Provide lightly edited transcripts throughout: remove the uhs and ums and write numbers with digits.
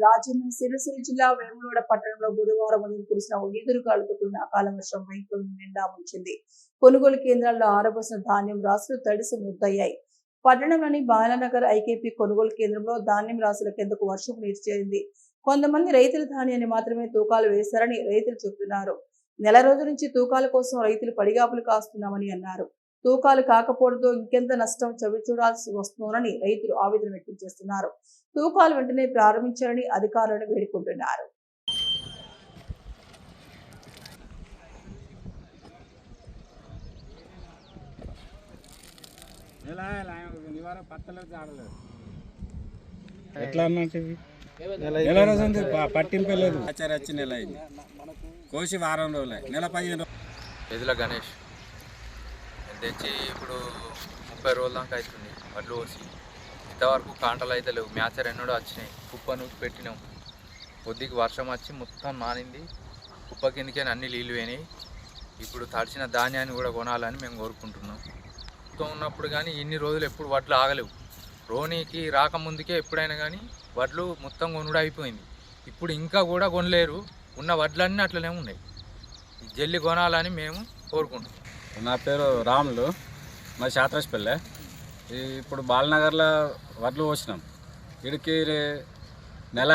రాజన్న సిరిసిల్ల జిల్లా వేములవాడ పట్టణంలో బుధవారం ఉదయం కురిసిన ఈదురుగాలులతో కూడిన అకాల వర్షం రైతులను నిండా ముంచింది. కొనుగోలు కేంద్రాల్లో ఆరబోసిన ధాన్యం రాసులు తడిసి ముద్దయ్యాయి. పట్టణంలోని బాలనగర్ ఐకేపీ కొనుగోలు కేంద్రంలో ధాన్యం రాసుల కిందకు వర్షం నీరు చేరింది. కొంతమంది రైతుల ధాన్యాన్ని మాత్రమే తూకాలు వేశారని రైతులు చెబుతున్నారు. నెల రోజుల నుంచి తూకాల కోసం రైతులు పడిగాపులు కాస్తున్నామని అన్నారు. తూకాలు కాకపోవడంతో ఇంకెంత నష్టం చవిచూడాల్సి వస్తుందని రైతులు ఆవేదన వ్యక్తం చేస్తున్నారు. తూకాలు వెంటనే ప్రారంభించాలని అధికారులను వేడుకుంటున్నారు. ఎట్లా అన్నట్టు నెల రోజు పట్టింపలేదు. వచ్చి నెల అయింది, కోసి వారం రోజులు, నెల 15 ఎదుల గణేష్ తెచ్చి ఇప్పుడు 30 రోజుల దాకా అవుతుంది. వడ్లు కోసి ఇంతవరకు కాంటలు అయితే లేవు. మ్యాచర్ ఎన్నడూ వచ్చినాయి. కుప్పను పెట్టినాం. కొద్దిగా వర్షం వచ్చి మొత్తం నానింది. కుప్ప కిందకే అన్ని నీళ్ళు పోయినాయి. ఇప్పుడు తడిచిన ధాన్యాన్ని కూడా కొనాలని మేము కోరుకుంటున్నాం. ఉన్నప్పుడు కానీ ఇన్ని రోజులు ఎప్పుడు వడ్లు ఆగలేవు. రోనికి రాకముందుకే ఎప్పుడైనా కానీ వడ్లు మొత్తం కొనుడు అయిపోయింది. ఇప్పుడు ఇంకా కూడా కొనలేరు. ఉన్న వడ్లన్నీ అట్లనే ఉన్నాయి. జల్లి కొనాలని మేము కోరుకుంటున్నాం. నా పేరు రాములు, మా శాత్రాజ్పల్లె. ఇప్పుడు బాలనగర్లో వడ్లు పోసినాం. ఇడికి నెల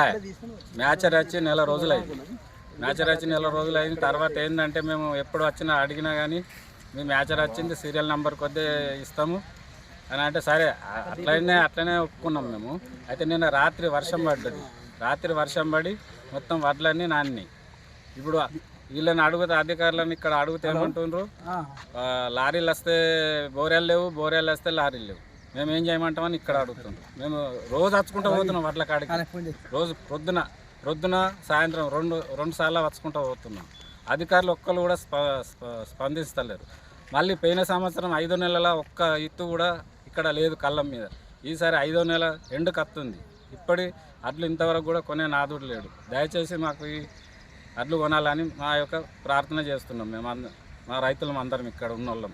మ్యాచర్ వచ్చి నెల రోజులు అయింది. మ్యాచర్ వచ్చి నెల రోజులు అయిన తర్వాత ఏంటంటే మేము ఎప్పుడు వచ్చినా అడిగినా కానీ మీ మ్యాచర్ వచ్చింది, సీరియల్ నెంబర్ కొద్ది ఇస్తాము అని అంటే సరే అట్లనే ఒప్పుకున్నాం మేము. అయితే నిన్న రాత్రి వర్షం పడ్డది. రాత్రి వర్షం పడి మొత్తం వడ్లన్నీ నానినాయి. ఇప్పుడు వీళ్ళని అడుగుతే అధికారులను ఇక్కడ అడిగితే ఏమంటుండ్రు, లారీలు వస్తే బోరేలు లేవు, బోరేలు వస్తే లారీలు లేవు. మేము ఏం చేయమంటామని ఇక్కడ అడుగుతుండ్రు. మేము రోజు వచ్చుకుంటూ పోతున్నాం వడ్ల కాడికి. రోజు ప్రొద్దున సాయంత్రం రెండు సార్లు వచ్చుకుంటూ పోతున్నాం. అధికారులు ఒక్కరు కూడా స్పందిస్తలేరు. మళ్ళీ పోయిన సంవత్సరం 5 నెలల ఒక్క ఇత్తు కూడా ఇక్కడ లేదు కళ్ళం మీద. ఈసారి 5వ నెల ఎండుకు వస్తుంది. ఇప్పటి అడ్లు ఇంతవరకు కూడా కొనే నాదుడు లేడు. దయచేసి మాకు ఈ అడ్లు కొనాలని మా యొక్క ప్రార్థన చేస్తున్నాం. మా రైతులం అందరం ఇక్కడ ఉన్నోళ్ళం.